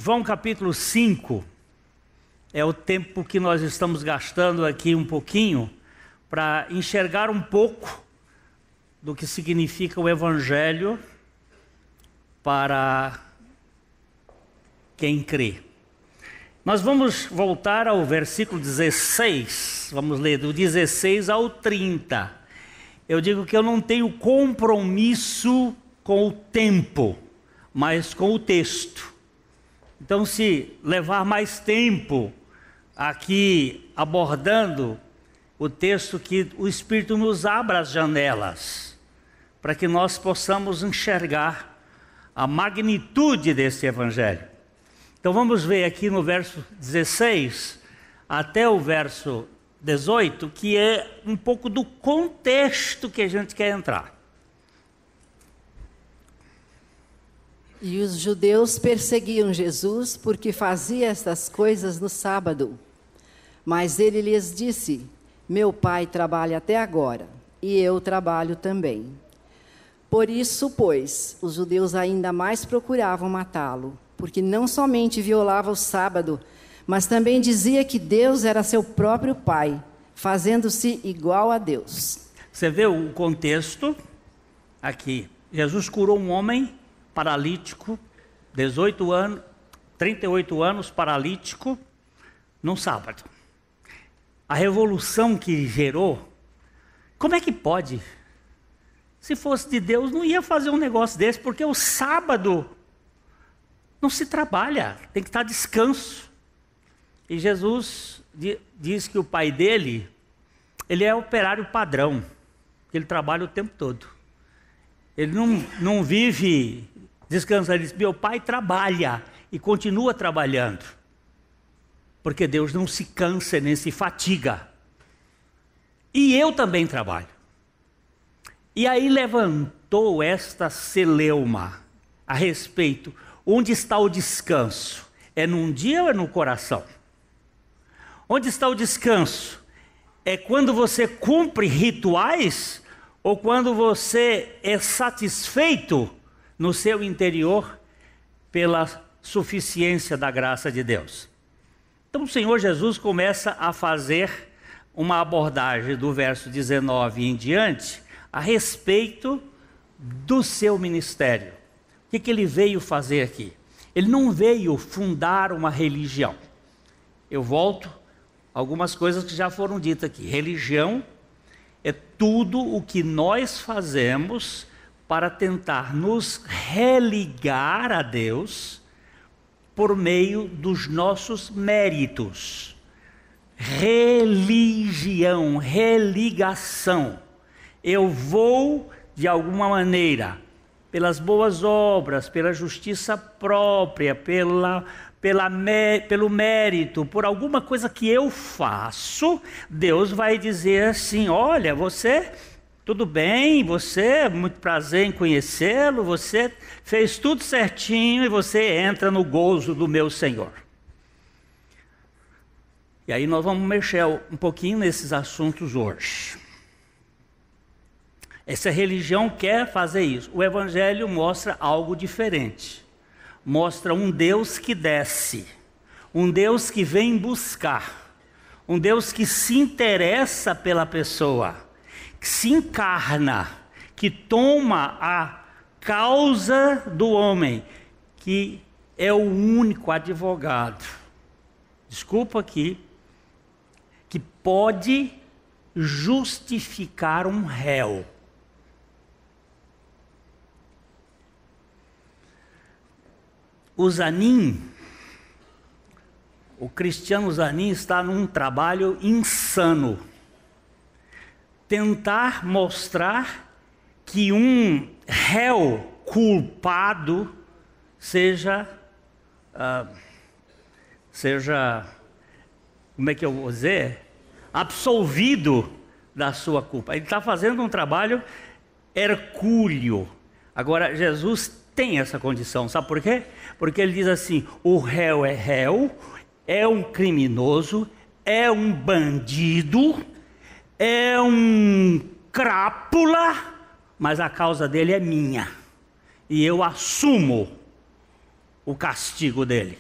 João capítulo 5 é o tempo que nós estamos gastando aqui um pouquinho para enxergar um pouco do que significa o Evangelho para quem crê. Nós vamos voltar ao versículo 16, vamos ler do 16 ao 30. Eu digo que eu não tenho compromisso com o tempo, mas com o texto. Então, se levar mais tempo aqui abordando o texto, que o Espírito nos abra as janelas, para que nós possamos enxergar a magnitude desse Evangelho. Então vamos ver aqui no verso 16 até o verso 18, que é um pouco do contexto que a gente quer entrar. E os judeus perseguiam Jesus porque fazia estas coisas no sábado. Mas ele lhes disse: meu pai trabalha até agora, e eu trabalho também. Por isso, pois, os judeus ainda mais procuravam matá-lo, porque não somente violava o sábado, mas também dizia que Deus era seu próprio pai, fazendo-se igual a Deus. Você vê o contexto aqui. Jesus curou um homem paralítico, 18 anos, 38 anos, paralítico, num sábado. A revolução que gerou, como é que pode? Se fosse de Deus, não ia fazer um negócio desse, porque o sábado não se trabalha, tem que estar descanso. E Jesus diz que o pai dele, ele é operário padrão, ele trabalha o tempo todo. Ele não vive descansando, ele diz: meu pai trabalha e continua trabalhando. Porque Deus não se cansa nem se fatiga. E eu também trabalho. E aí levantou esta celeuma a respeito: onde está o descanso? É num dia ou é no coração? Onde está o descanso? É quando você cumpre rituais ou quando você é satisfeito no seu interior pela suficiência da graça de Deus? Então o Senhor Jesus começa a fazer uma abordagem do verso 19 em diante a respeito do seu ministério. O que ele veio fazer aqui? Ele não veio fundar uma religião. Eu volto a algumas coisas que já foram ditas aqui. Religião é tudo o que nós fazemos para tentar nos religar a Deus por meio dos nossos méritos. Religião, religação. Eu vou, de alguma maneira, pelas boas obras, pela justiça própria, pelo mérito, por alguma coisa que eu faço, Deus vai dizer assim: olha, você, tudo bem, você, muito prazer em conhecê-lo, você fez tudo certinho e você entra no gozo do meu Senhor. E aí nós vamos mexer um pouquinho nesses assuntos hoje. Essa religião quer fazer isso. O Evangelho mostra algo diferente. Mostra um Deus que desce, um Deus que vem buscar, um Deus que se interessa pela pessoa, que se encarna, que toma a causa do homem, que é o único advogado, desculpa aqui, que pode justificar um réu. O Zanin, o Cristiano Zanin, está num trabalho insano. Tentar mostrar que um réu culpado seja, como é que eu vou dizer? Absolvido da sua culpa. Ele está fazendo um trabalho hercúleo. Agora, Jesus tem essa condição, sabe por quê? Porque ele diz assim: o réu, é um criminoso, é um bandido, é um crápula, mas a causa dele é minha, e eu assumo o castigo dele.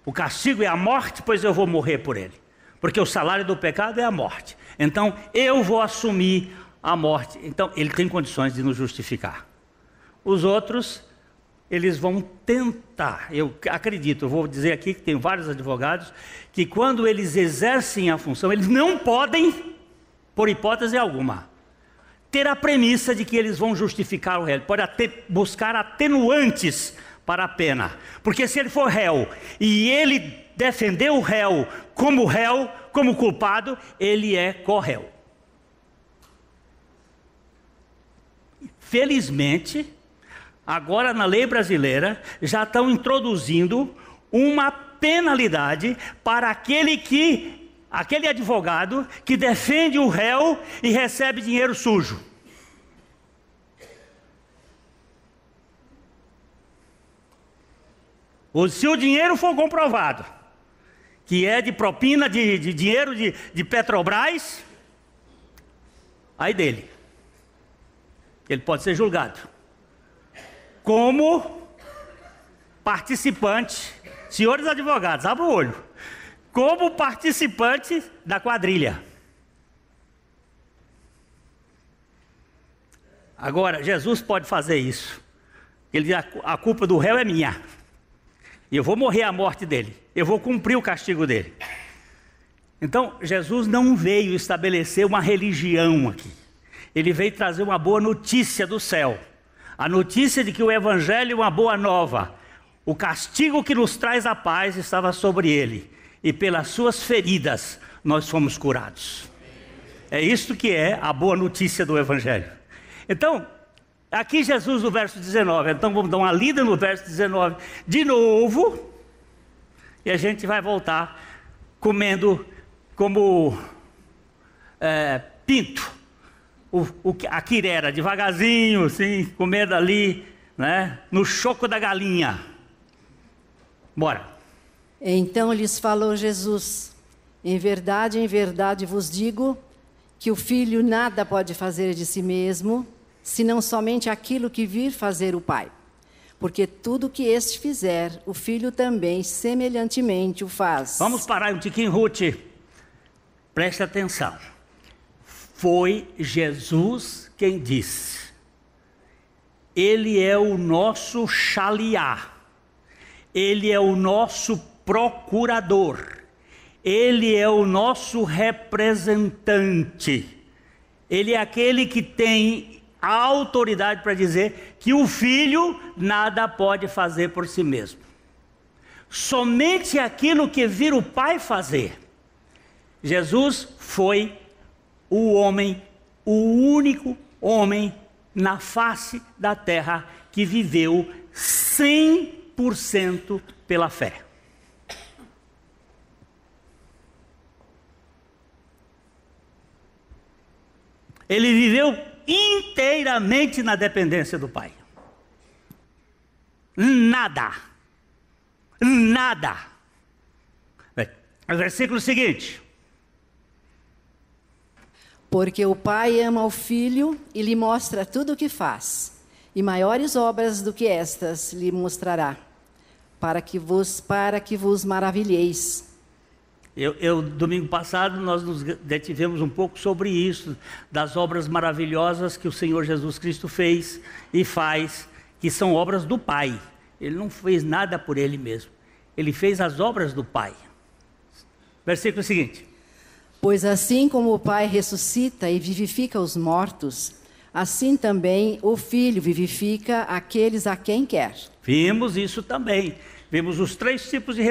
O castigo é a morte, pois eu vou morrer por ele. Porque o salário do pecado é a morte. Então, eu vou assumir a morte. Então, ele tem condições de nos justificar. Os outros, eles vão tentar. Eu acredito, eu vou dizer aqui que tem vários advogados, que quando eles exercem a função, eles não podem, por hipótese alguma, ter a premissa de que eles vão justificar o réu. Pode até buscar atenuantes para a pena. Porque se ele for réu e ele defender o réu, como culpado, ele é corréu. Felizmente, agora na lei brasileira, já estão introduzindo uma penalidade para aquele advogado que defende o réu e recebe dinheiro sujo. Ou se o dinheiro for comprovado, que é de propina, de dinheiro de Petrobras, aí dele. Ele pode ser julgado como participante. Senhores advogados, abra o olho. Como participante da quadrilha. Agora, Jesus pode fazer isso. Ele diz: a culpa do réu é minha. E eu vou morrer a morte dele. Eu vou cumprir o castigo dele. Então, Jesus não veio estabelecer uma religião aqui. Ele veio trazer uma boa notícia do céu. A notícia de que o Evangelho é uma boa nova. O castigo que nos traz a paz estava sobre ele. E pelas suas feridas nós fomos curados. É isto que é a boa notícia do Evangelho. Então, aqui Jesus no verso 19. Então vamos dar uma lida no verso 19 de novo. E a gente vai voltar comendo como pinto. A quirera, devagarzinho, assim, comendo ali, né, no choco da galinha. Bora. Então lhes falou Jesus: em verdade vos digo, que o filho nada pode fazer de si mesmo, senão somente aquilo que vir fazer o Pai. Porque tudo que este fizer, o filho também semelhantemente o faz. Vamos parar um tiquinho, Ruth. Preste atenção. Foi Jesus quem disse. Ele é o nosso Shaliá. Ele é o nosso procurador. Ele é o nosso representante. Ele é aquele que tem a autoridade para dizer que o filho nada pode fazer por si mesmo. Somente aquilo que vir o Pai fazer. Jesus foi o homem, o único homem na face da terra que viveu 100% pela fé. Ele viveu inteiramente na dependência do Pai. Nada. O versículo seguinte. Porque o Pai ama o Filho e lhe mostra tudo o que faz, e maiores obras do que estas lhe mostrará, para que vos maravilheis. Domingo passado nós nos detivemos um pouco sobre isso, das obras maravilhosas que o Senhor Jesus Cristo fez e faz, que são obras do Pai. Ele não fez nada por Ele mesmo, Ele fez as obras do Pai. Versículo seguinte. Pois assim como o Pai ressuscita e vivifica os mortos, assim também o Filho vivifica aqueles a quem quer. Vimos isso também. Vimos os 3 tipos de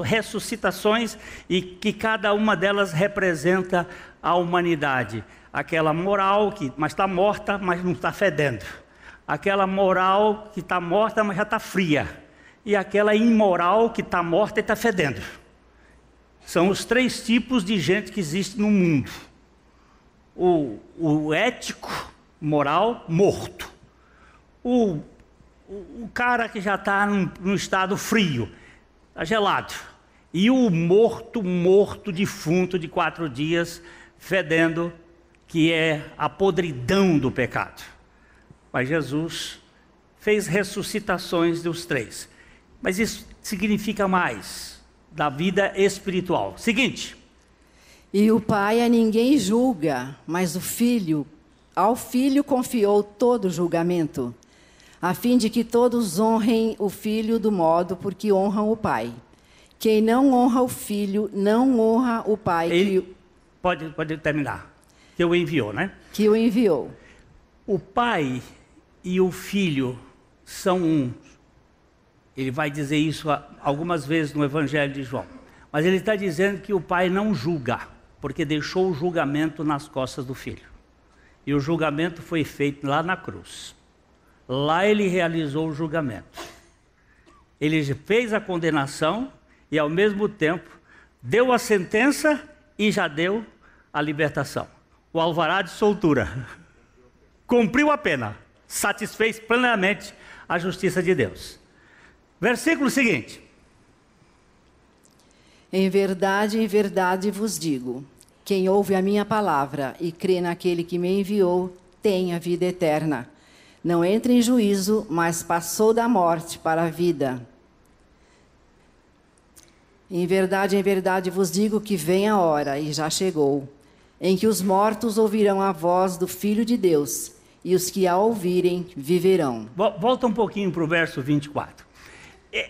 ressuscitações e que cada uma delas representa a humanidade. Aquela moral mas está morta, mas não está fedendo. Aquela moral que está morta, mas já está fria. E aquela imoral que está morta e está fedendo. São os 3 tipos de gente que existe no mundo. O ético, moral, morto. O cara que já está num estado frio, está gelado. E o morto, defunto de 4 dias, fedendo, que é a podridão do pecado. Mas Jesus fez ressuscitações dos 3. Mas isso significa mais da vida espiritual. Seguinte. E o Pai a ninguém julga, mas ao Filho confiou todo o julgamento, a fim de que todos honrem o Filho do modo por que honram o Pai. Quem não honra o Filho, não honra o Pai. Pode terminar. Que o enviou, né? Que o enviou. O Pai e o Filho são um. Ele vai dizer isso algumas vezes no Evangelho de João. Mas ele está dizendo que o Pai não julga, porque deixou o julgamento nas costas do Filho. E o julgamento foi feito lá na cruz. Lá ele realizou o julgamento. Ele fez a condenação e ao mesmo tempo deu a sentença e já deu a libertação. O alvará de soltura. Cumpriu a pena. Satisfez plenamente a justiça de Deus. Versículo seguinte. Em verdade vos digo, quem ouve a minha palavra e crê naquele que me enviou, tem a vida eterna. Não entra em juízo, mas passou da morte para a vida. Em verdade vos digo que vem a hora, e já chegou, em que os mortos ouvirão a voz do Filho de Deus, e os que a ouvirem viverão. Volta um pouquinho para o verso 24.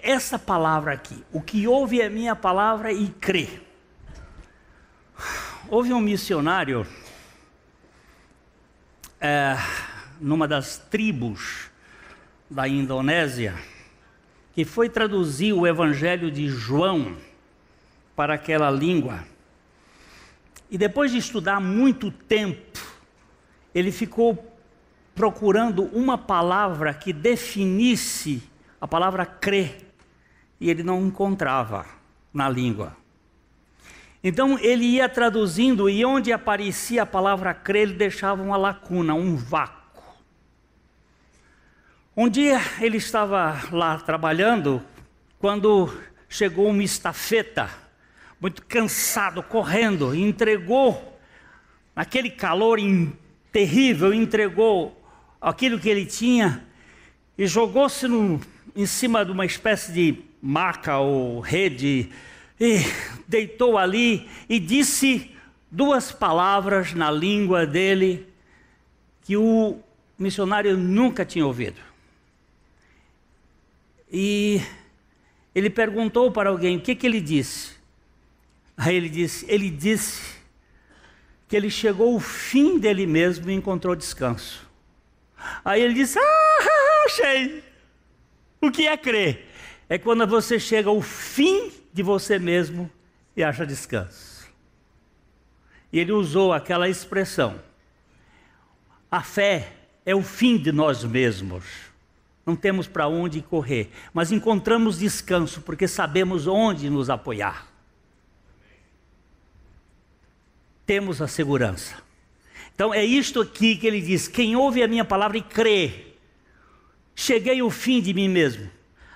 Essa palavra aqui, o que ouve a minha palavra e crê. Houve um missionário numa das tribos da Indonésia que foi traduzir o Evangelho de João para aquela língua. E depois de estudar muito tempo, ele ficou procurando uma palavra que definisse a palavra crer, e ele não encontrava na língua. Então ele ia traduzindo, e onde aparecia a palavra crer, ele deixava uma lacuna, um vácuo. Um dia ele estava lá trabalhando, quando chegou uma estafeta, muito cansado, correndo, e entregou, naquele calor terrível, entregou aquilo que ele tinha, e jogou-se em cima de uma espécie de maca ou rede, e deitou ali e disse duas palavras na língua dele que o missionário nunca tinha ouvido. E ele perguntou para alguém o que ele disse. Aí ele disse que ele chegou ao fim dele mesmo e encontrou descanso. Aí ele disse: achei! O que é crer? É quando você chega ao fim de você mesmo e acha descanso. E ele usou aquela expressão. A fé é o fim de nós mesmos. Não temos para onde correr, mas encontramos descanso porque sabemos onde nos apoiar. Temos a segurança. Então é isto aqui que ele diz: quem ouve a minha palavra e crê, cheguei ao fim de mim mesmo,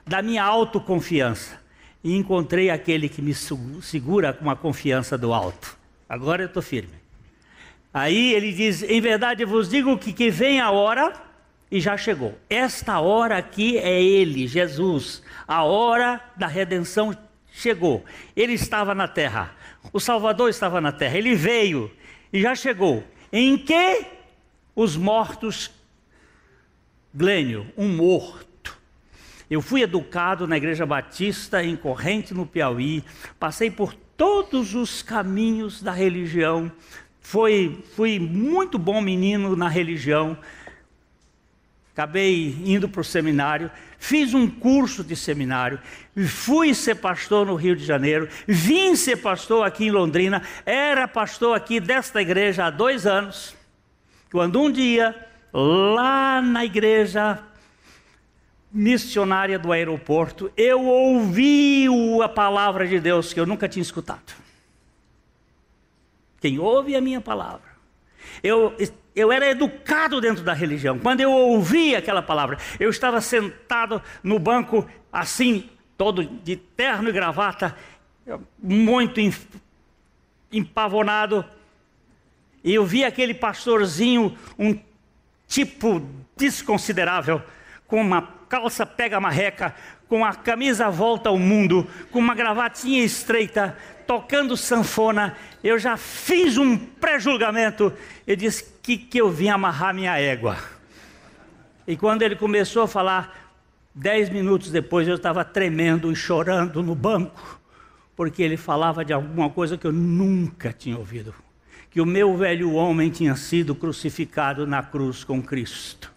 da minha autoconfiança, e encontrei aquele que me segura com a confiança do alto. Agora eu estou firme. Aí ele diz: em verdade vos digo que vem a hora, e já chegou. Esta hora aqui é ele, Jesus. A hora da redenção chegou. Ele estava na terra. O Salvador estava na terra. Ele veio e já chegou. Em que os mortos... Glênio, um morto. Eu fui educado na Igreja Batista em Corrente, no Piauí. Passei por todos os caminhos da religião. Fui muito bom menino na religião. Acabei indo para o seminário. Fiz um curso de seminário. Fui ser pastor no Rio de Janeiro. Vim ser pastor aqui em Londrina. Era pastor aqui desta igreja há 2 anos. Quando um dia... lá na igreja missionária do aeroporto, eu ouvi a palavra de Deus que eu nunca tinha escutado. Quem ouve a minha palavra. Eu era educado dentro da religião. Quando eu ouvi aquela palavra, eu estava sentado no banco assim, todo de terno e gravata, muito empavonado, e eu vi aquele pastorzinho, um tipo desconsiderável, com uma calça pega-marreca, com a camisa volta ao mundo, com uma gravatinha estreita, tocando sanfona. Eu já fiz um pré-julgamento. Eu disse que eu vim amarrar minha égua. E quando ele começou a falar, 10 minutos depois eu estava tremendo e chorando no banco, porque ele falava de alguma coisa que eu nunca tinha ouvido. Que o meu velho homem tinha sido crucificado na cruz com Cristo.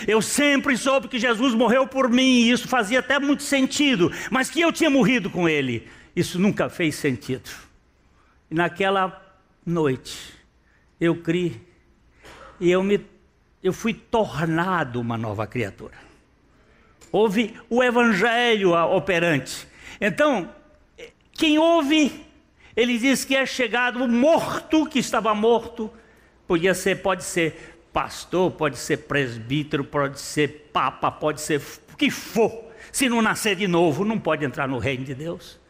Eu sempre soube que Jesus morreu por mim, e isso fazia até muito sentido, mas que eu tinha morrido com ele, isso nunca fez sentido. E naquela noite, eu criei, e eu fui tornado uma nova criatura. Houve o evangelho operante. Então, quem ouve, ele diz que é chegado o morto que estava morto. Pode ser pastor, pode ser presbítero, pode ser papa, pode ser o que for. Se não nascer de novo, não pode entrar no reino de Deus.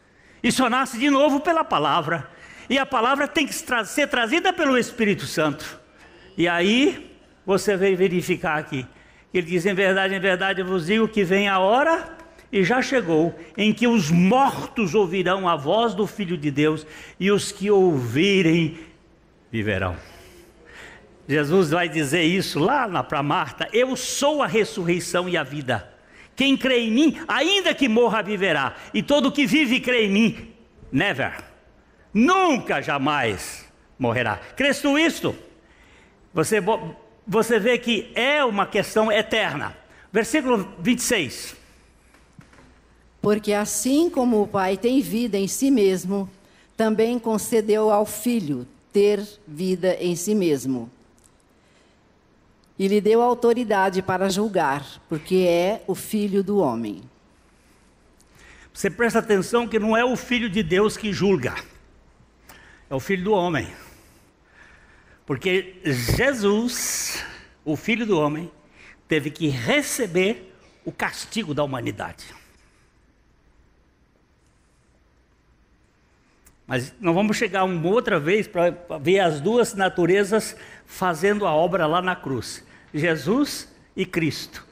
E só nasce de novo pela palavra. E a palavra tem que ser trazida pelo Espírito Santo. E aí, você vem verificar aqui. Ele diz, em verdade eu vos digo que vem a hora, e já chegou, em que os mortos ouvirão a voz do Filho de Deus, e os que ouvirem viverão. Jesus vai dizer isso lá para Marta: eu sou a ressurreição e a vida. Quem crê em mim, ainda que morra, viverá. E todo que vive e crê em mim, nunca, jamais morrerá. Crês tu isto? Você vê que é uma questão eterna. Versículo 26. Porque assim como o Pai tem vida em si mesmo, também concedeu ao Filho ter vida em si mesmo. E lhe deu autoridade para julgar, porque é o Filho do homem. Você presta atenção que não é o Filho de Deus que julga, é o Filho do homem. Porque Jesus, o Filho do homem, teve que receber o castigo da humanidade. Mas nós vamos chegar uma outra vez para ver as duas naturezas fazendo a obra lá na cruz. Jesus e Cristo.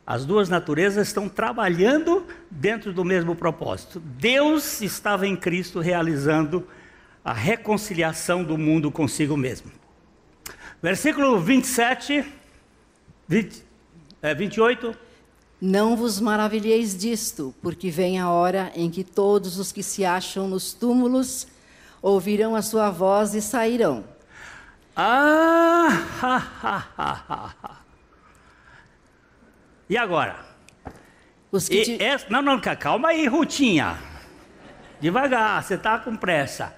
As duas naturezas estão trabalhando dentro do mesmo propósito. Deus estava em Cristo realizando a reconciliação do mundo consigo mesmo. Versículo 28. Não vos maravilheis disto, porque vem a hora em que todos os que se acham nos túmulos ouvirão a sua voz e sairão. E agora? Não, calma aí, Rutinha. Devagar, você está com pressa.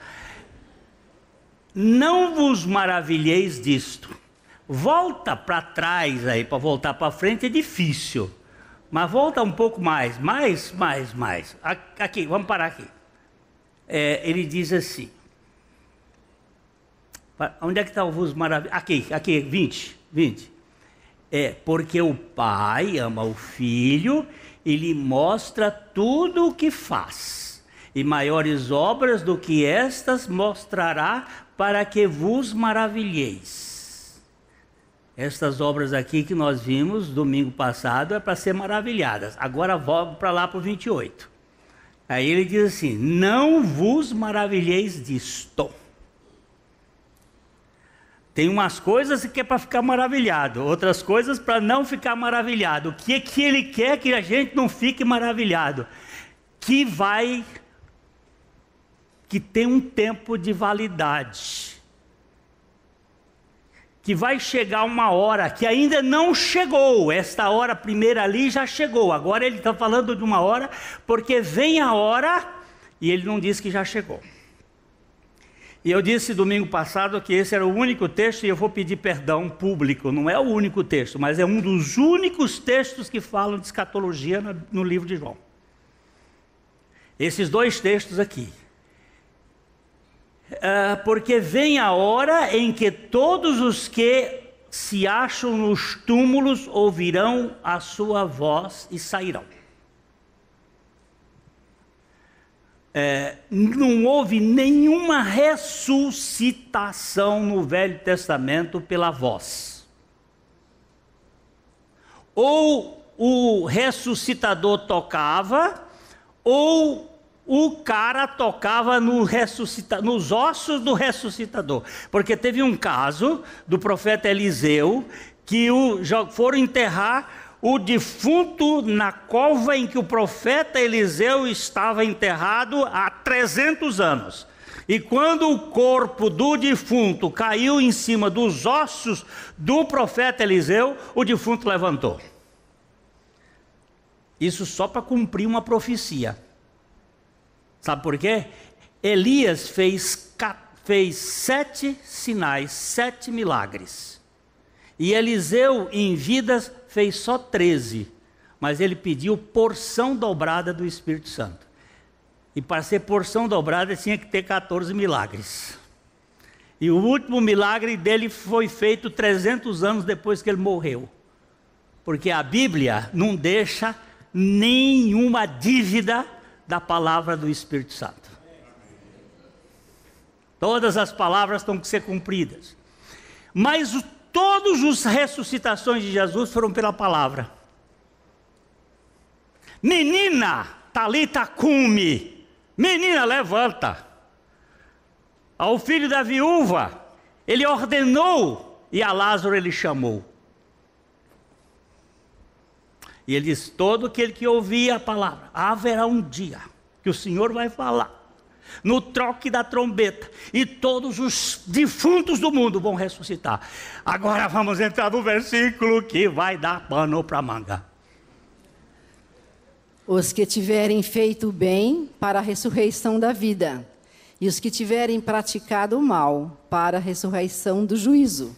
Não vos maravilheis disto. Volta para trás aí, para voltar para frente é difícil. Mas volta um pouco mais. Aqui, vamos parar aqui. Ele diz assim. Onde é que está o vos maravilheis? Aqui, 20. Porque o Pai ama o Filho e lhe mostra tudo o que faz. E maiores obras do que estas mostrará, para que vos maravilheis. Estas obras aqui que nós vimos domingo passado é para ser maravilhadas. Agora volto para lá para o 28. Aí ele diz assim: não vos maravilheis disto. Tem umas coisas que é para ficar maravilhado, outras coisas para não ficar maravilhado. O que é que ele quer que a gente não fique maravilhado? Que tem um tempo de validade. Que vai chegar uma hora que ainda não chegou. Esta hora primeira ali já chegou. Agora ele está falando de uma hora, porque vem a hora e ele não diz que já chegou. E eu disse domingo passado que esse era o único texto, e eu vou pedir perdão público. Não é o único texto, mas é um dos únicos textos que falam de escatologia no livro de João. Esses dois textos aqui. Porque vem a hora em que todos os que se acham nos túmulos ouvirão a sua voz e sairão. Não houve nenhuma ressuscitação no Velho Testamento pela voz. Ou o ressuscitador tocava, ou o cara tocava nos ossos do ressuscitador. Porque teve um caso do profeta Eliseu, que foram enterrar o defunto na cova em que o profeta Eliseu estava enterrado há 300 anos. E quando o corpo do defunto caiu em cima dos ossos do profeta Eliseu, o defunto levantou. Isso só para cumprir uma profecia. Sabe por quê? Elias fez 7 sinais, 7 milagres. E Eliseu, em vidas, fez só 13. Mas ele pediu porção dobrada do Espírito Santo. E para ser porção dobrada, tinha que ter 14 milagres. E o último milagre dele foi feito 300 anos depois que ele morreu. Porque a Bíblia não deixa nenhuma dívida da palavra do Espírito Santo. Todas as palavras têm que ser cumpridas. Mas todas as ressuscitações de Jesus foram pela palavra. Menina, talita cumi. Menina, levanta. Ao filho da viúva, ele ordenou, e a Lázaro ele chamou. E ele diz: todo aquele que ouvir a palavra, haverá um dia que o Senhor vai falar, no troque da trombeta, e todos os defuntos do mundo vão ressuscitar. Agora vamos entrar no versículo que vai dar pano para manga. Os que tiverem feito o bem, para a ressurreição da vida, e os que tiverem praticado o mal, para a ressurreição do juízo.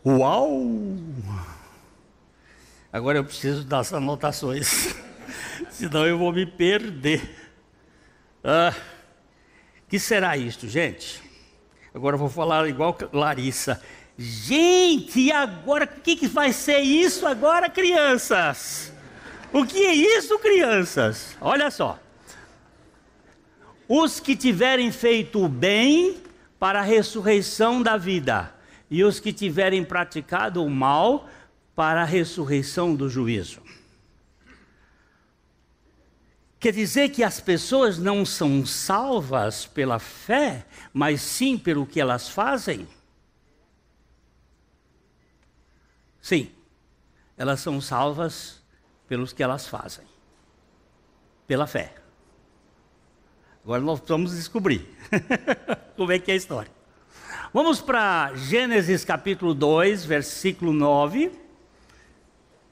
Uau! Agora eu preciso das anotações, senão eu vou me perder. Que será isto, gente? Agora eu vou falar igual Larissa. Gente, e agora, o que vai ser isso agora, crianças? O que é isso, crianças? Olha só. Os que tiverem feito o bem, para a ressurreição da vida. E os que tiverem praticado o mal, para a ressurreição do juízo. Quer dizer que as pessoas não são salvas pela fé, mas sim pelo que elas fazem? Sim, elas são salvas pelos que elas fazem, pela fé. Agora nós vamos descobrir como é que é a história. Vamos para Gênesis capítulo 2, versículo 9.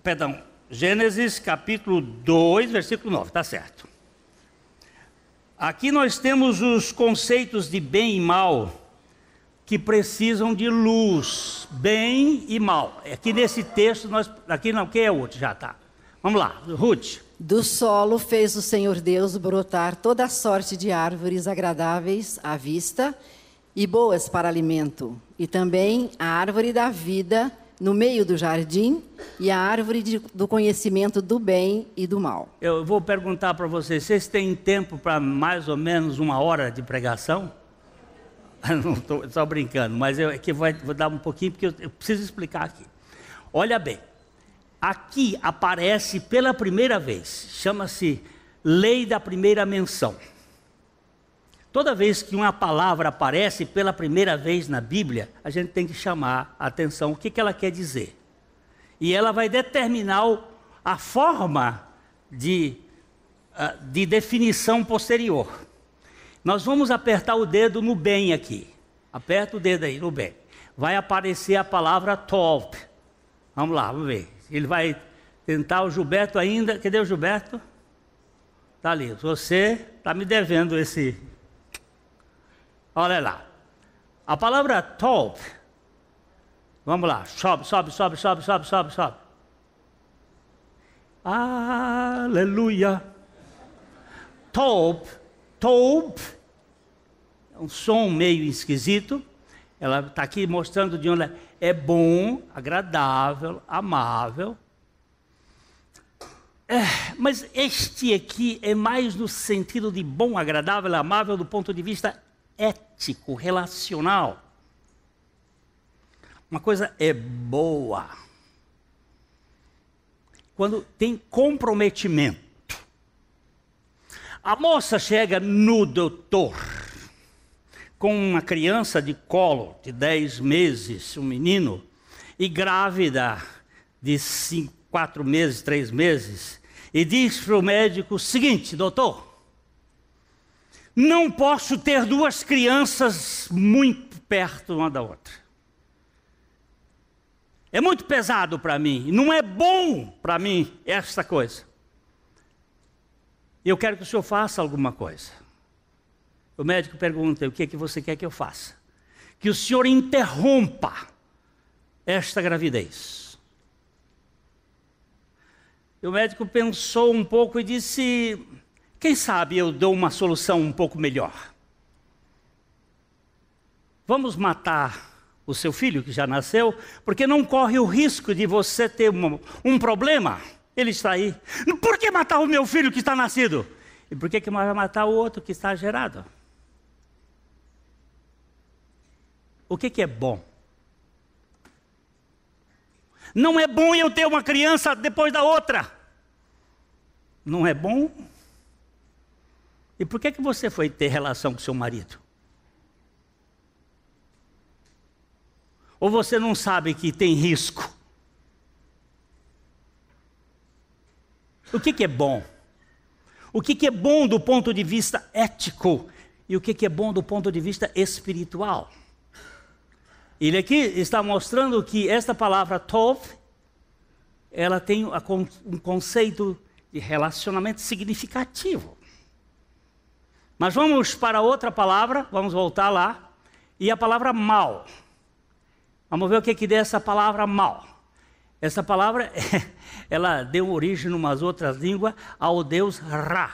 Perdão, Gênesis capítulo 2, versículo 9, está certo. Aqui nós temos os conceitos de bem e mal, que precisam de luz, bem e mal. Aqui nesse texto, aqui não, quem é o outro? Já está. Vamos lá, Ruth. Do solo fez o Senhor Deus brotar toda sorte de árvores agradáveis à vista e boas para alimento, e também a árvore da vida no meio do jardim e a árvore do conhecimento do bem e do mal. Eu vou perguntar para vocês têm tempo para mais ou menos 1 hora de pregação? Não estou só brincando, mas vou dar um pouquinho, porque eu preciso explicar aqui. Olha bem, aqui aparece pela primeira vez, chama-se lei da primeira menção. Toda vez que uma palavra aparece pela primeira vez na Bíblia, a gente tem que chamar a atenção, o que ela quer dizer. E ela vai determinar a forma de definição posterior. Nós vamos apertar o dedo no bem aqui. Aperta o dedo aí no bem. Vai aparecer a palavra tov. Vamos lá, vamos ver. Ele vai tentar, o Gilberto ainda. Cadê o Gilberto? Está ali. Você está me devendo esse. Olha lá. A palavra tov. Vamos lá. Sobe. Aleluia. Tov, é um som meio esquisito. Ela está aqui mostrando de onde é bom, agradável, amável. Mas este aqui é mais no sentido de bom, agradável, amável do ponto de vista ético, relacional. uma coisa é boa quando tem comprometimento. A moça chega no doutor com uma criança de colo de 10 meses, um menino, e grávida de 4 meses, 3 meses, e diz para o médico o seguinte: doutor, não posso ter 2 crianças muito perto uma da outra. É muito pesado para mim, não é bom para mim esta coisa. Eu quero que o senhor faça alguma coisa. O médico pergunta: o que é que você quer que eu faça? Que o senhor interrompa esta gravidez. E o médico pensou um pouco e disse: quem sabe eu dou uma solução um pouco melhor. Vamos matar o seu filho que já nasceu, porque não corre o risco de você ter um problema. Ele está aí. Por que matar o meu filho que está nascido? E por que vai matar o outro que está gerado? O que é bom? Não é bom eu ter uma criança depois da outra. Não é bom? E por que você foi ter relação com seu marido? Ou você não sabe que tem risco? O que é bom? O que é bom do ponto de vista ético? E o que é bom do ponto de vista espiritual? Ele aqui está mostrando que esta palavra tov, ela tem um conceito de relacionamento significativo. Mas vamos para outra palavra, vamos voltar lá. E a palavra mal. Vamos ver o que é essa palavra mal. Essa palavra, ela deu origem, em umas outras línguas, ao deus Ra.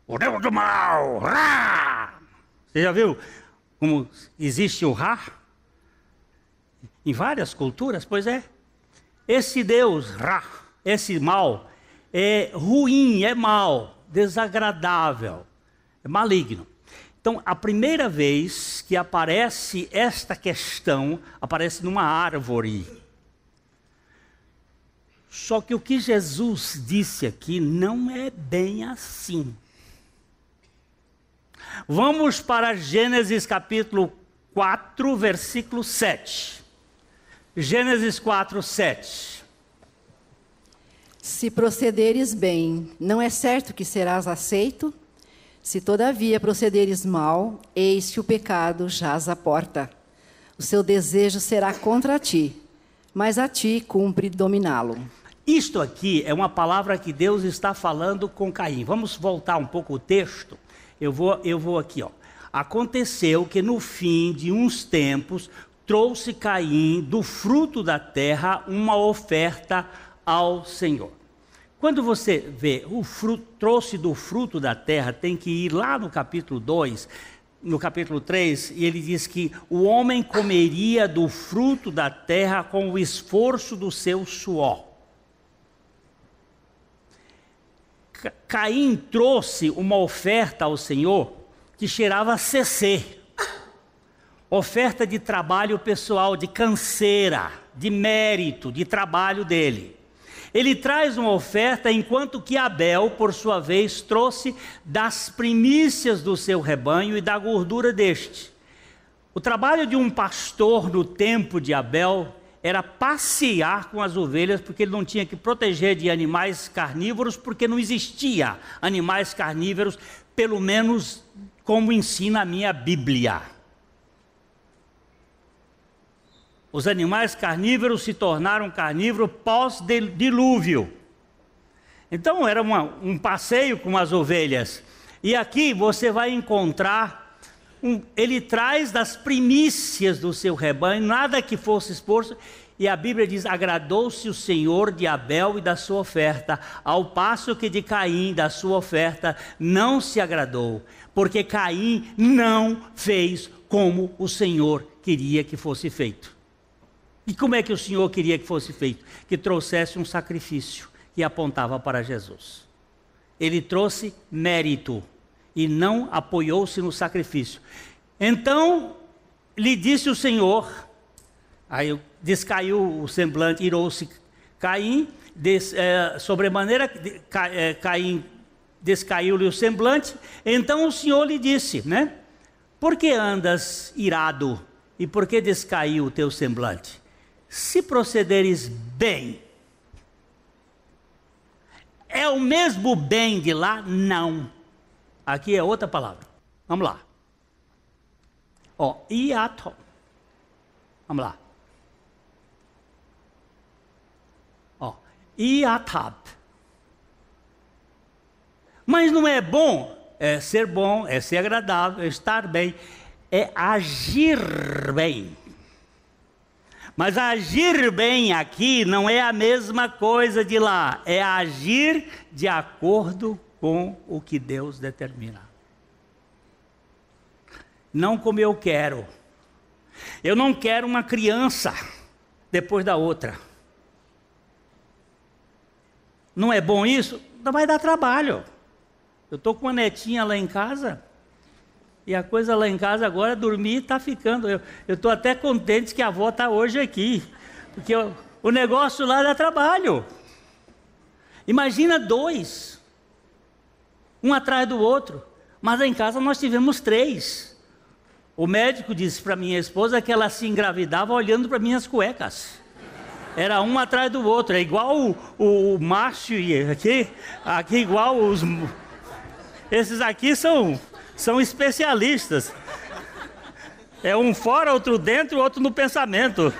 O deus do mal, Ra! Você já viu como existe o Ra? Em várias culturas, pois é. Esse deus Ra, esse mal, é ruim, é mal, desagradável, é maligno. Então, a primeira vez que aparece esta questão, aparece numa árvore. Só que o que Jesus disse aqui não é bem assim. Vamos para Gênesis capítulo 4, versículo 7. Gênesis 4, 7. Se procederes bem, não é certo que serás aceito? Se todavia procederes mal, eis que o pecado jaz à porta. O seu desejo será contra ti, mas a ti cumpre dominá-lo. Isto aqui é uma palavra que Deus está falando com Caim. Vamos voltar um pouco o texto. Eu vou aqui, ó. Aconteceu que no fim de uns tempos, trouxe Caim do fruto da terra uma oferta ao Senhor. Quando você vê o fruto, trouxe do fruto da terra, tem que ir lá no capítulo 2, no capítulo 3, e ele diz que o homem comeria do fruto da terra com o esforço do seu suor. Caim trouxe uma oferta ao Senhor que cheirava a CC. Oferta de trabalho pessoal, de canseira, de mérito, de trabalho dele. Ele traz uma oferta, enquanto que Abel, por sua vez, trouxe das primícias do seu rebanho e da gordura deste. O trabalho de um pastor no tempo de Abel era passear com as ovelhas, porque ele não tinha que proteger de animais carnívoros, porque não existia animais carnívoros, pelo menos como ensina a minha Bíblia. Os animais carnívoros se tornaram carnívoros pós-dilúvio. Então era um passeio com as ovelhas. E aqui você vai encontrar, ele traz das primícias do seu rebanho, nada que fosse exposto. E a Bíblia diz: agradou-se o Senhor de Abel e da sua oferta, ao passo que de Caim, da sua oferta, não se agradou. Porque Caim não fez como o Senhor queria que fosse feito. E como é que o Senhor queria que fosse feito? Que trouxesse um sacrifício que apontava para Jesus. Ele trouxe mérito e não apoiou-se no sacrifício. Então, lhe disse o Senhor, aí descaiu o semblante, irou-se Caim, sobremaneira Caim descaiu-lhe o semblante. Então o Senhor lhe disse, né? Por que andas irado e por que descaiu o teu semblante? Se procederes bem, é o mesmo bem de lá? Não. Aqui é outra palavra. Vamos lá. Ó, iato. Vamos lá. Ó, iatab. Mas não é bom? É ser bom, é ser agradável, é estar bem, é agir bem. Mas agir bem aqui não é a mesma coisa de lá, é agir de acordo com o que Deus determina. Não como eu quero. Eu não quero uma criança depois da outra. Não é bom isso? Não vai dar trabalho. Eu estou com uma netinha lá em casa, e a coisa lá em casa agora é dormir e está ficando. Eu estou até contente que a avó está hoje aqui, porque o negócio lá dá trabalho. Imagina 2, um atrás do outro, mas lá em casa nós tivemos 3. O médico disse para minha esposa que ela se engravidava olhando para minhas cuecas. Era um atrás do outro, é igual o macho aqui igual os... Esses aqui são especialistas. É um fora, outro dentro, outro no pensamento.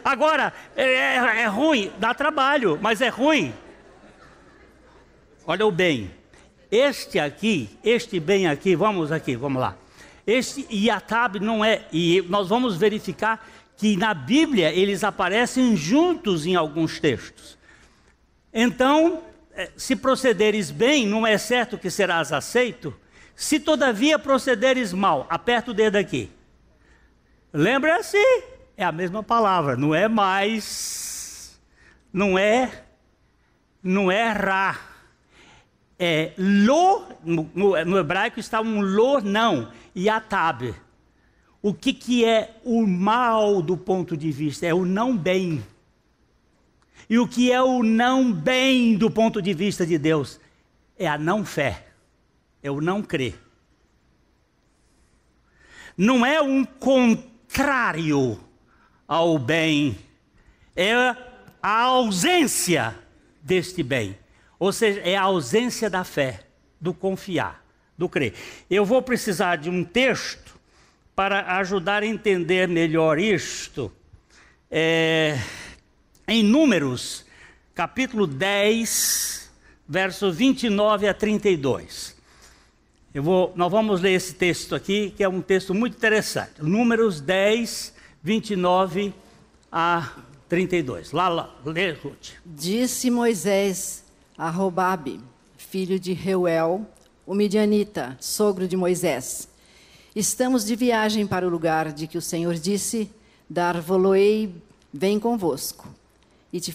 Agora, é ruim, dá trabalho, mas é ruim. Olha o bem. Este bem aqui, vamos lá. Este iatab não é, e nós vamos verificar que na Bíblia eles aparecem juntos em alguns textos. Então, se procederes bem, não é certo que serás aceito? Se todavia procederes mal, aperta o dedo aqui. Lembra-se, é a mesma palavra, não é mais, não é ra. É lo, no hebraico está um lo, não, yatab. O que é o mal do ponto de vista? É o não bem. E o que é o não bem do ponto de vista de Deus? É a não fé, é o não crer. Não é um contrário ao bem, é a ausência deste bem. Ou seja, é a ausência da fé, do confiar, do crer. Eu vou precisar de um texto para ajudar a entender melhor isto. Em Números, capítulo 10, verso 29 a 32. Nós vamos ler esse texto aqui, que é um texto muito interessante. Números 10, 29 a 32. Lá, lê, Ruth. Disse Moisés a Robabe, filho de Reuel, o midianita, sogro de Moisés: estamos de viagem para o lugar de que o Senhor disse, dar-vo-lo-ei, vem convosco. E te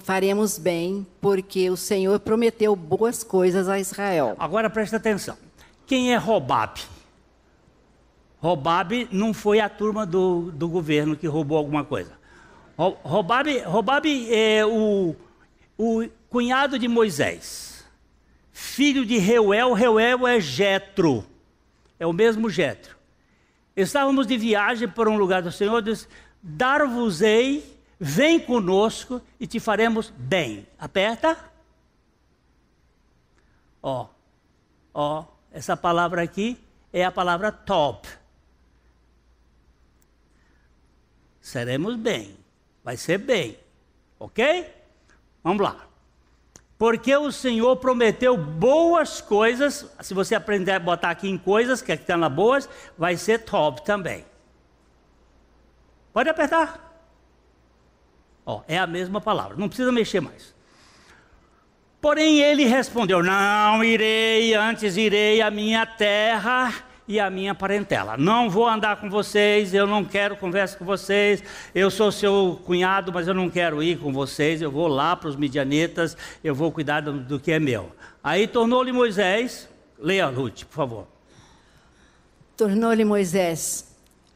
faremos bem, porque o Senhor prometeu boas coisas a Israel. Agora presta atenção. Quem é Robabe? Robabe não foi a turma do governo que roubou alguma coisa. Robabe é o cunhado de Moisés, filho de Reuel. Reuel é Jetro, é o mesmo Jetro. Estávamos de viagem para um lugar do Senhor, disse, dar-vos-ei, vem conosco e te faremos bem. Aperta. Essa palavra aqui é a palavra top. Seremos bem. Vai ser bem. Ok? Vamos lá. Porque o Senhor prometeu boas coisas. Se você aprender a botar aqui em coisas, que estão lá boas, vai ser top também. Pode apertar. É a mesma palavra, não precisa mexer mais. Porém ele respondeu, não irei, antes irei à minha terra e à minha parentela. Não vou andar com vocês, eu não quero conversa com vocês, eu sou seu cunhado, mas eu não quero ir com vocês, eu vou lá para os midianitas, eu vou cuidar do que é meu. Aí tornou-lhe Moisés, Leia, Ruth, por favor. Tornou-lhe Moisés: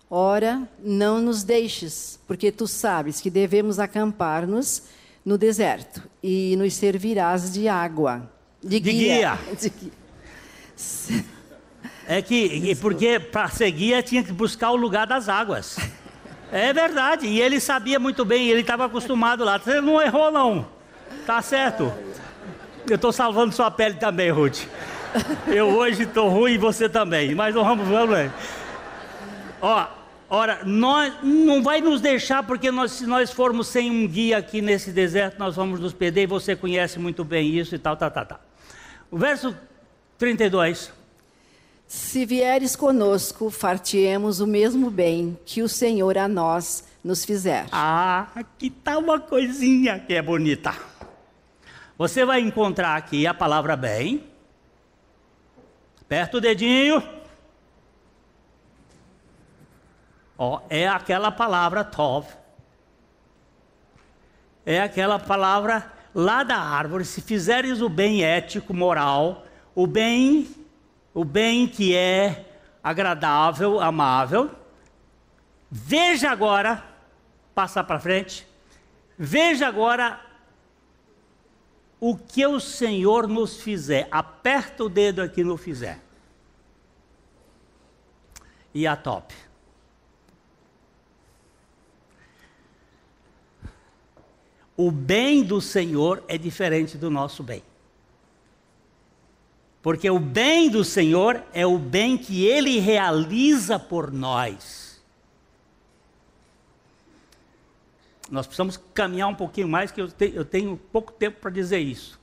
ora, não nos deixes, porque tu sabes que devemos acampar-nos no deserto e nos servirás de água. De guia. De guia. Porque para ser guia tinha que buscar o lugar das águas. É verdade, e ele sabia muito bem, ele estava acostumado lá. Você não errou, não. Tá certo. Eu estou salvando sua pele também, Ruth. Eu hoje estou ruim e você também, mas vamos ver. Ora, nós não vai nos deixar, porque se nós formos sem um guia aqui nesse deserto, nós vamos nos perder, e você conhece muito bem isso e tal. O verso 32. Se vieres conosco, fartiemos o mesmo bem que o Senhor a nós nos fizer. Aqui está uma coisinha que é bonita. Você vai encontrar aqui a palavra bem. Aperta o dedinho. É aquela palavra tov. É aquela palavra lá da árvore. Se fizeres o bem ético, moral, o bem que é agradável, amável. Veja agora, passa para frente. Veja agora o que o Senhor nos fizer. Aperta o dedo aqui no fizer. E a top. O bem do Senhor é diferente do nosso bem. Porque o bem do Senhor é o bem que Ele realiza por nós. Nós precisamos caminhar um pouquinho mais, que eu tenho pouco tempo para dizer isso.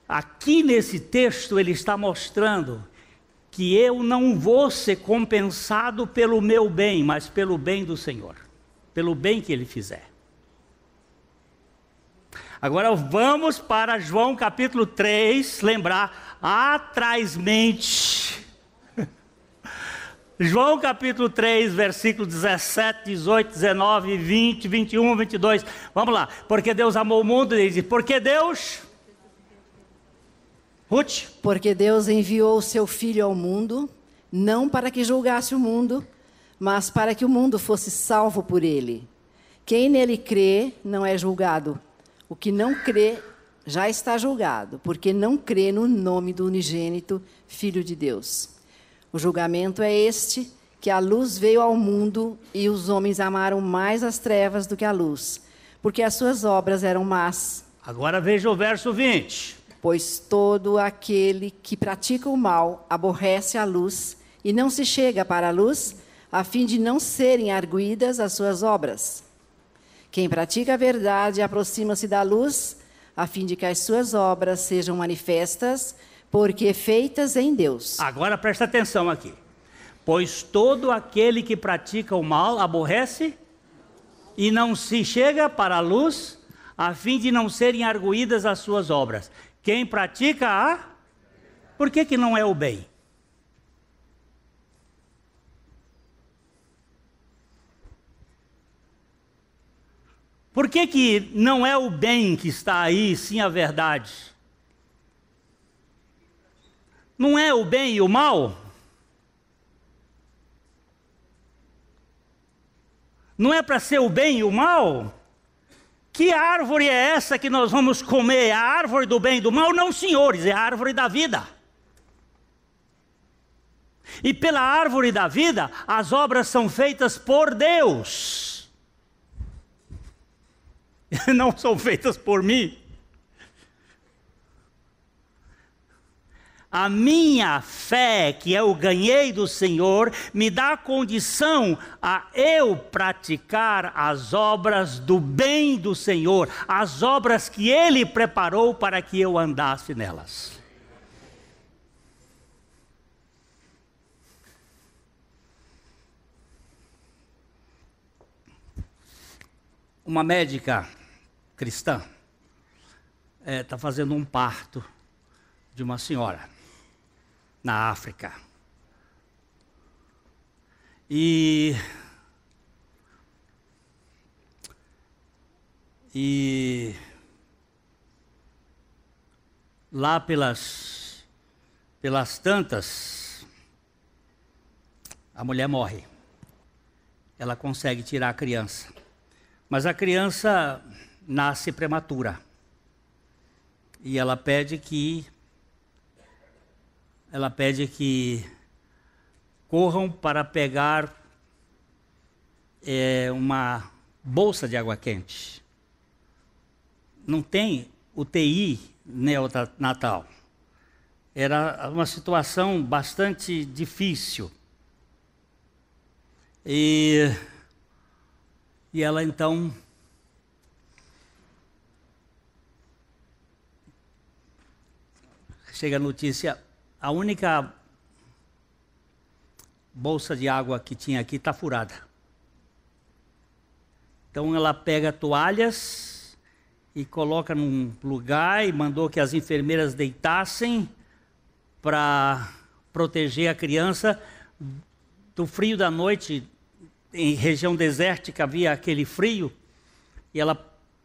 Aqui nesse texto ele está mostrando que eu não vou ser compensado pelo meu bem, mas pelo bem do Senhor. Pelo bem que Ele fizer. Agora vamos para João capítulo 3, lembrar atrasmente. João capítulo 3, versículo 17, 18, 19, 20, 21, 22. Vamos lá. Porque Deus amou o mundo, ele diz, porque Deus... Ruth? Porque Deus enviou o seu Filho ao mundo, não para que julgasse o mundo, mas para que o mundo fosse salvo por ele. Quem nele crê não é julgado. O que não crê já está julgado, porque não crê no nome do unigênito Filho de Deus. O julgamento é este, que a luz veio ao mundo e os homens amaram mais as trevas do que a luz, porque as suas obras eram más. Agora veja o verso 20. Pois todo aquele que pratica o mal aborrece a luz e não se chega para a luz, a fim de não serem arguidas as suas obras. Quem pratica a verdade aproxima-se da luz, a fim de que as suas obras sejam manifestas, porque feitas em Deus. Agora presta atenção aqui. Pois todo aquele que pratica o mal aborrece e não se chega para a luz, a fim de não serem arguídas as suas obras. Quem pratica Por que não é o bem? Por que não é o bem que está aí, sim a verdade? Não é o bem e o mal? Não é para ser o bem e o mal? Que árvore é essa que nós vamos comer? É a árvore do bem e do mal? Não, senhores, é a árvore da vida. E pela árvore da vida, as obras são feitas por Deus. Não são feitas por mim. A minha fé, que eu ganhei do Senhor, me dá condição a eu praticar as obras do bem do Senhor, as obras que Ele preparou para que eu andasse nelas. Uma médica cristã está fazendo um parto de uma senhora na África. E lá pelas pelas tantas, a mulher morre. Ela consegue tirar a criança. Mas a criança nasce prematura. E ela pede que corram para pegar uma bolsa de água quente. Não tem UTI neonatal. Era uma situação bastante difícil. E ela então chega a notícia, a única bolsa de água que tinha aqui está furada. Então ela pega toalhas e coloca num lugar e mandou que as enfermeiras deitassem para proteger a criança do frio da noite. Em região desértica havia aquele frio, e ela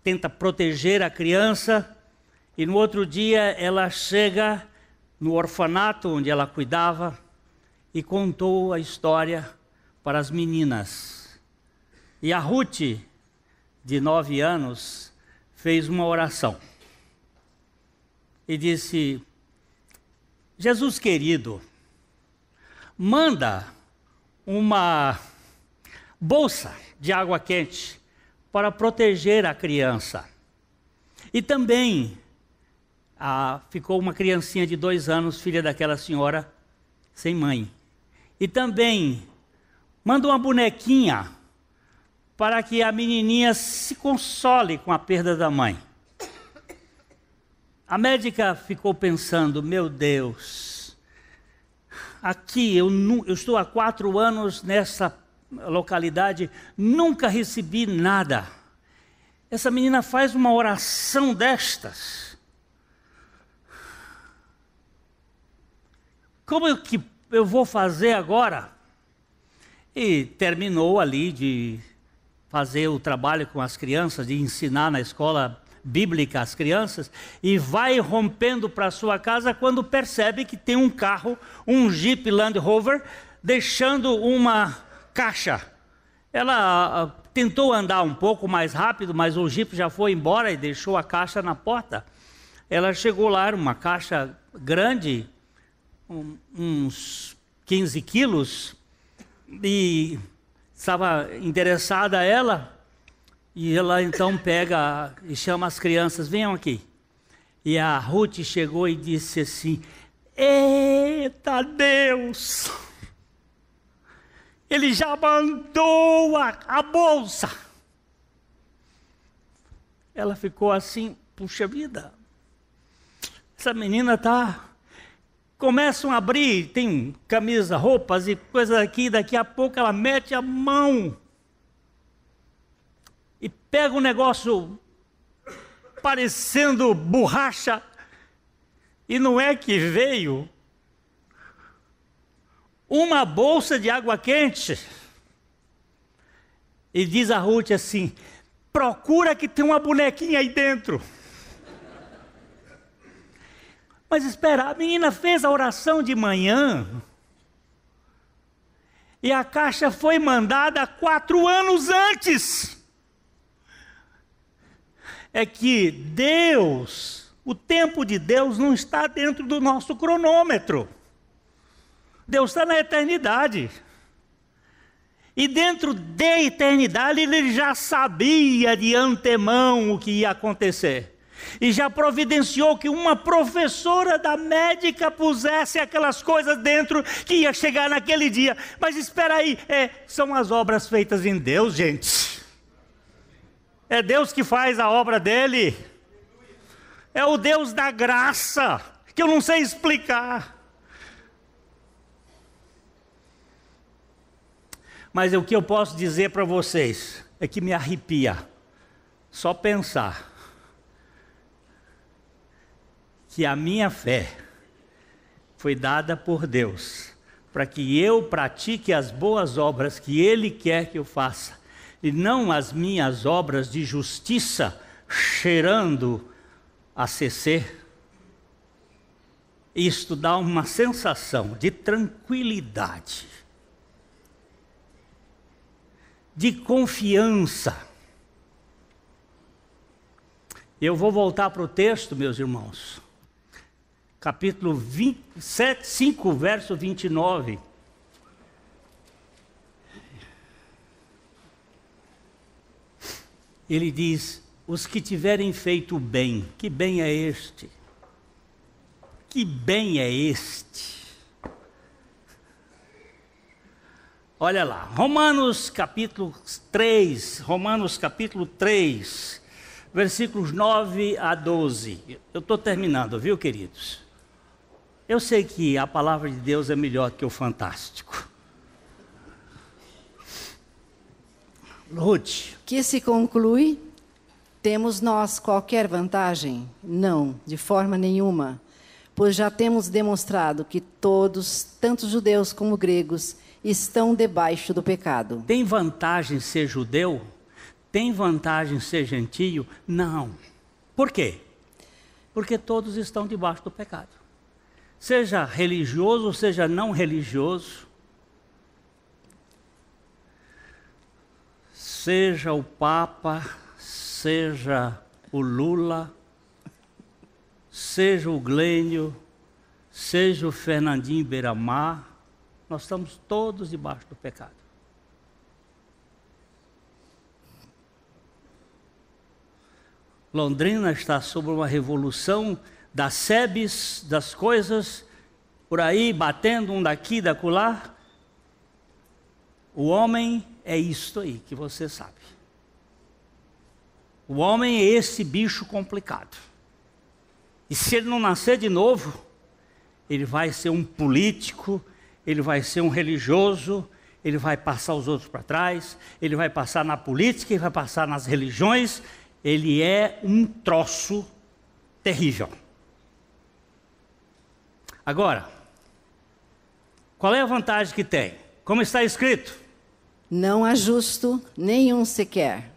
tenta proteger a criança, e no outro dia ela chega no orfanato onde ela cuidava e contou a história para as meninas. E a Ruth, de 9 anos, fez uma oração e disse: Jesus querido, manda uma bolsa de água quente para proteger a criança. E também ficou uma criancinha de 2 anos, filha daquela senhora, sem mãe. E também manda uma bonequinha para que a menininha se console com a perda da mãe. A médica ficou pensando: meu Deus, aqui eu estou há 4 anos nessa localidade, nunca recebi nada. Essa menina faz uma oração destas. Como que eu vou fazer agora? E terminou ali de fazer o trabalho com as crianças, de ensinar na escola bíblica às crianças, e vai rompendo para sua casa quando percebe que tem um carro, um Jeep Land Rover, deixando uma caixa. Ela tentou andar um pouco mais rápido, mas o Jeep já foi embora e deixou a caixa na porta. Ela chegou lá, era uma caixa grande, uns 15 quilos, e estava interessada ela, e ela então pega e chama as crianças: venham aqui. E a Ruth chegou e disse assim: eita Deus! Ele já mandou a bolsa. Ela ficou assim: puxa vida, essa menina começam a abrir, tem camisa, roupas e coisas aqui, daqui a pouco ela mete a mão e pega um negócio parecendo borracha, e não é que veio uma bolsa de água quente. E diz a Ruth assim: procura que tem uma bonequinha aí dentro. Mas espera, a menina fez a oração de manhã e a caixa foi mandada 4 anos antes. É que Deus, o tempo de Deus não está dentro do nosso cronômetro. Deus está na eternidade. E dentro da eternidade Ele já sabia de antemão o que ia acontecer. E já providenciou que uma professora da médica pusesse aquelas coisas dentro, que ia chegar naquele dia. Mas espera aí, são as obras feitas em Deus, gente. É Deus que faz a obra dele. É o Deus da graça, que eu não sei explicar. Mas o que eu posso dizer para vocês é que me arrepia só pensar que a minha fé foi dada por Deus para que eu pratique as boas obras que Ele quer que eu faça, e não as minhas obras de justiça cheirando a CC. isto dá uma sensação de tranquilidade, de confiança. Eu vou voltar para o texto, meus irmãos. Capítulo 5, verso 29. Ele diz: os que tiverem feito o bem, que bem é este? Que bem é este? Olha lá, Romanos capítulo 3, versículos 9 a 12. Eu estou terminando, viu, queridos? Eu sei que a palavra de Deus é melhor que o fantástico. Ruth. Que se conclui? Temos nós qualquer vantagem? Não, de forma nenhuma. Pois já temos demonstrado que todos, tanto judeus como gregos, estão debaixo do pecado. Tem vantagem ser judeu? Tem vantagem ser gentio? Não. Por quê? Porque todos estão debaixo do pecado. Seja religioso, seja não religioso, seja o Papa, seja o Lula, seja o Glênio, seja o Fernandinho Beiramar, nós estamos todos debaixo do pecado. Londrina está sob uma revolução das sebes, das coisas, por aí, batendo um daqui, da acolá. O homem é isto aí que você sabe. O homem é esse bicho complicado. E se ele não nascer de novo, ele vai ser um político, ele vai ser um religioso, ele vai passar os outros para trás, ele vai passar na política, ele vai passar nas religiões. Ele é um troço terrível. Agora, qual é a vantagem que tem? Como está escrito? Não há justo nenhum sequer.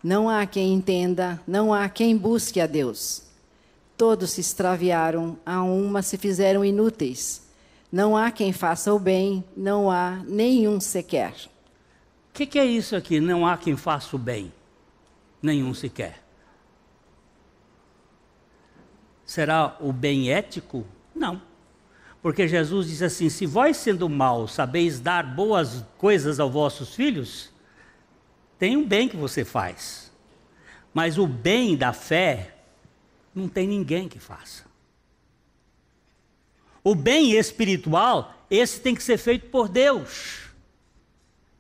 Não há quem entenda, não há quem busque a Deus. Todos se extraviaram, a uma se fizeram inúteis. Não há quem faça o bem, não há nenhum sequer. O que é isso aqui? Não há quem faça o bem, nenhum sequer. Será o bem ético? Não. Porque Jesus diz assim: se vós sendo maus sabeis dar boas coisas aos vossos filhos, tem um bem que você faz. Mas o bem da fé, não tem ninguém que faça. O bem espiritual, esse tem que ser feito por Deus.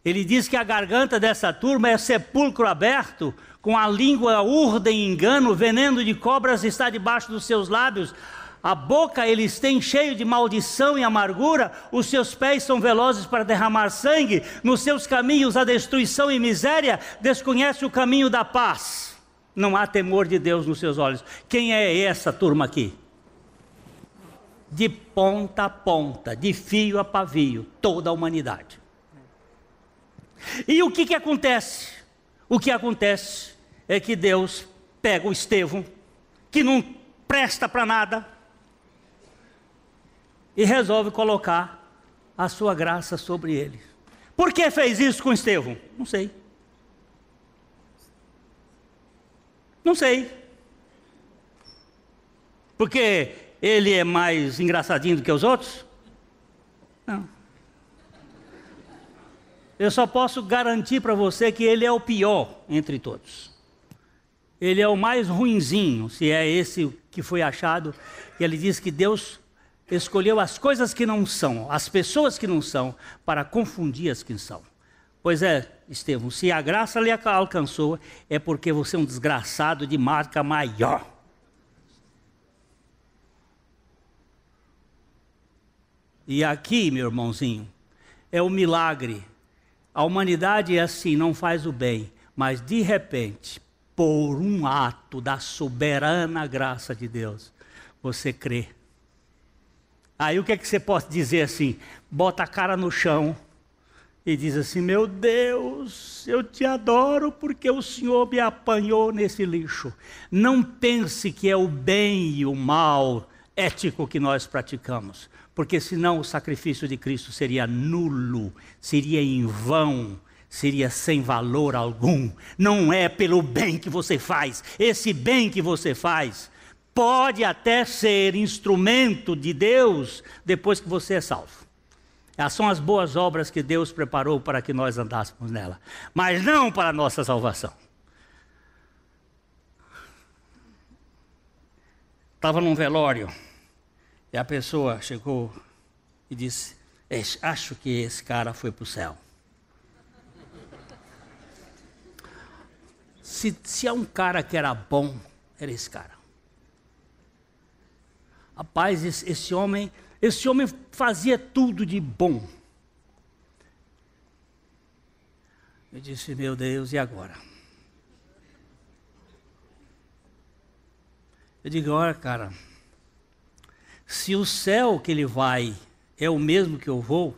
Ele diz que a garganta dessa turma é sepulcro aberto, com a língua urda em engano, veneno de cobras está debaixo dos seus lábios. A boca eles têm cheio de maldição e amargura, os seus pés são velozes para derramar sangue, nos seus caminhos a destruição e miséria, desconhece o caminho da paz. Não há temor de Deus nos seus olhos. Quem é essa turma aqui? De ponta a ponta, de fio a pavio, toda a humanidade. E o que acontece? O que acontece é que Deus pega o Estevão, que não presta para nada, e resolve colocar a sua graça sobre ele. Por que fez isso com Estevão? Não sei. Não sei. Porque ele é mais engraçadinho do que os outros? Não. Eu só posso garantir para você que ele é o pior entre todos. Ele é o mais ruinzinho, se é esse que foi achado. E ele diz que Deus escolheu as coisas que não são, as pessoas que não são, para confundir as que são. Pois é, Estevão, se a graça lhe alcançou, é porque você é um desgraçado de marca maior. E aqui, meu irmãozinho, é o milagre. A humanidade é assim, não faz o bem, mas de repente, por um ato da soberana graça de Deus, você crê. Aí o que é que você pode dizer assim? Bota a cara no chão e diz assim: meu Deus, eu te adoro porque o Senhor me apanhou nesse lixo. Não pense que é o bem e o mal ético que nós praticamos, porque senão o sacrifício de Cristo seria nulo, seria em vão, seria sem valor algum. Não é pelo bem que você faz. Esse bem que você faz pode até ser instrumento de Deus depois que você é salvo. Essas são as boas obras que Deus preparou para que nós andássemos nela, mas não para a nossa salvação. Estava num velório e a pessoa chegou e disse: acho que esse cara foi para o céu. Se é um cara que era bom, era esse cara. Rapaz, esse homem fazia tudo de bom. Eu disse: meu Deus, e agora? Eu digo: olha, cara, se o céu que ele vai é o mesmo que eu vou,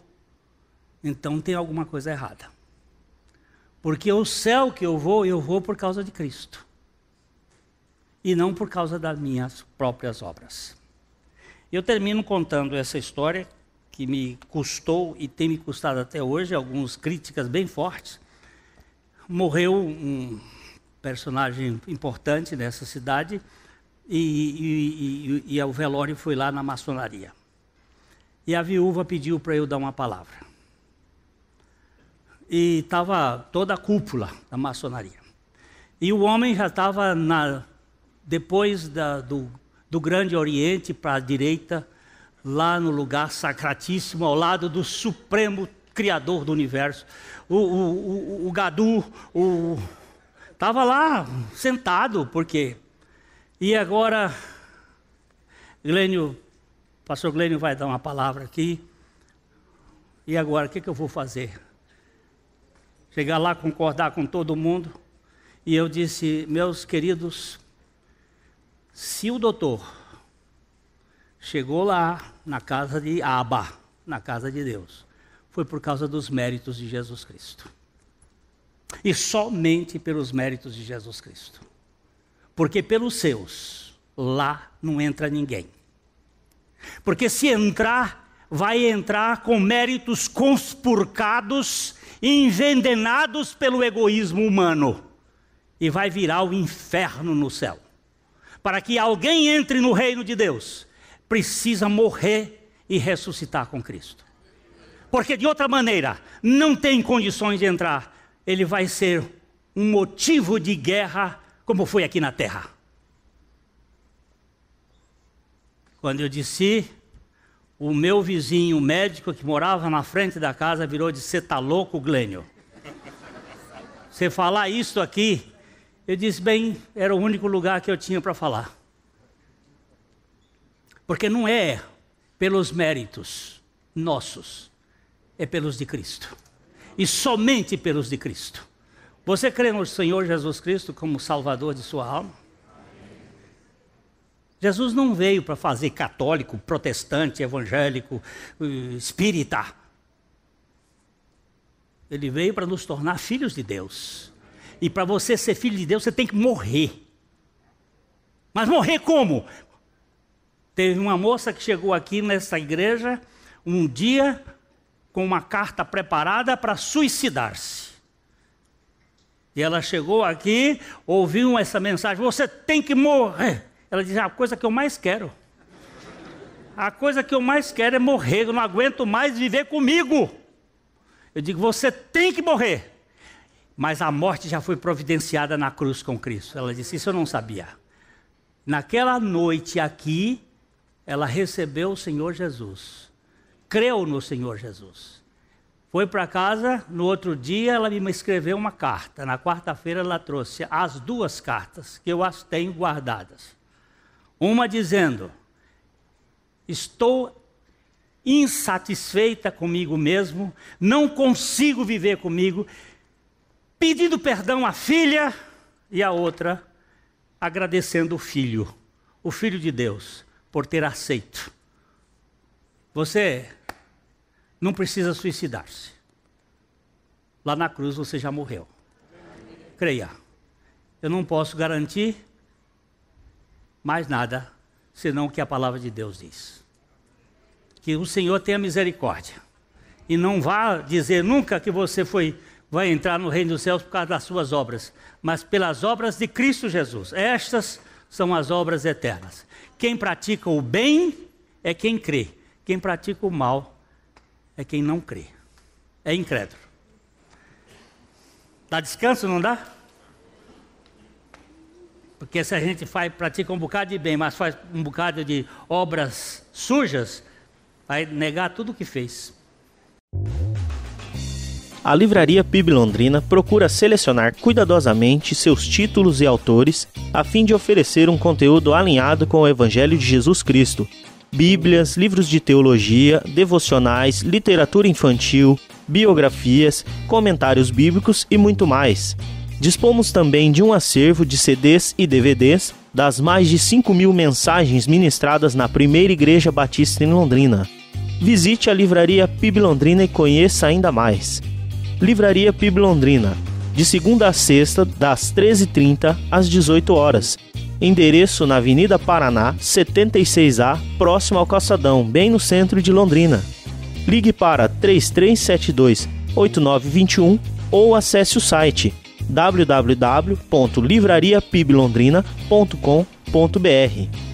então tem alguma coisa errada. Porque o céu que eu vou por causa de Cristo. E não por causa das minhas próprias obras. Eu termino contando essa história que me custou e tem me custado até hoje, algumas críticas bem fortes. Morreu um personagem importante nessa cidade e o velório foi lá na maçonaria. E a viúva pediu para eu dar uma palavra. E estava toda a cúpula da maçonaria. E o homem já estava depois do Grande Oriente para a direita, lá no lugar sacratíssimo, ao lado do Supremo Criador do Universo. O Gadu estava lá sentado, porque... E agora, pastor Glênio vai dar uma palavra aqui. E agora, o que eu vou fazer? Chegar lá, concordar com todo mundo. E eu disse: meus queridos, se o doutor chegou lá na casa de Abba, na casa de Deus, foi por causa dos méritos de Jesus Cristo. E somente pelos méritos de Jesus Cristo. Porque pelos seus, lá não entra ninguém. Porque se entrar, vai entrar com méritos conspurcados e envenenados pelo egoísmo humano. E vai virar o inferno no céu. Para que alguém entre no reino de Deus, precisa morrer e ressuscitar com Cristo. Porque de outra maneira, não tem condições de entrar. Ele vai ser um motivo de guerra, como foi aqui na terra. Quando eu disse, o meu vizinho, o médico que morava na frente da casa, virou e disse: você está louco, Glênio? Você falar isso aqui? Eu disse: bem, era o único lugar que eu tinha para falar. Porque não é pelos méritos nossos, é pelos de Cristo. E somente pelos de Cristo. Você crê no Senhor Jesus Cristo como Salvador de sua alma? Jesus não veio para fazer católico, protestante, evangélico, espírita. Ele veio para nos tornar filhos de Deus. E para você ser filho de Deus, você tem que morrer. Mas morrer como? Teve uma moça que chegou aqui nessa igreja um dia com uma carta preparada para suicidar-se. E ela chegou aqui, ouviu essa mensagem: você tem que morrer. Ela disse: a coisa que eu mais quero. A coisa que eu mais quero é morrer, eu não aguento mais viver comigo. Eu digo: você tem que morrer. Mas a morte já foi providenciada na cruz com Cristo. Ela disse: isso eu não sabia. Naquela noite aqui, ela recebeu o Senhor Jesus. Creu no Senhor Jesus. Foi para casa, no outro dia ela me escreveu uma carta. Na quarta-feira ela trouxe as duas cartas, que eu as tenho guardadas. Uma dizendo: estou insatisfeita comigo mesmo, não consigo viver comigo, pedindo perdão à filha, e a outra agradecendo o filho de Deus, por ter aceito. Você não precisa suicidar-se. Lá na cruz você já morreu. Creia. Eu não posso garantir mais nada senão o que a palavra de Deus diz. Que o Senhor tenha misericórdia. E não vá dizer nunca que você vai entrar no reino dos céus por causa das suas obras, mas pelas obras de Cristo Jesus. Estas são as obras eternas. Quem pratica o bem é quem crê. Quem pratica o mal é quem não crê. É incrédulo. Dá descanso, não dá? Porque se a gente pratica um bocado de bem, mas faz um bocado de obras sujas, vai negar tudo o que fez. A Livraria PIB Londrina procura selecionar cuidadosamente seus títulos e autores a fim de oferecer um conteúdo alinhado com o Evangelho de Jesus Cristo. Bíblias, livros de teologia, devocionais, literatura infantil, biografias, comentários bíblicos e muito mais. Dispomos também de um acervo de CDs e DVDs das mais de 5.000 mensagens ministradas na Primeira Igreja Batista em Londrina. Visite a Livraria PIB Londrina e conheça ainda mais. Livraria PIB Londrina, de segunda a sexta, das 13h30 às 18 horas. Endereço na Avenida Paraná, 76A, próximo ao Calçadão, bem no centro de Londrina. Ligue para 3372-8921 ou acesse o site www.livrariapiblondrina.com.br.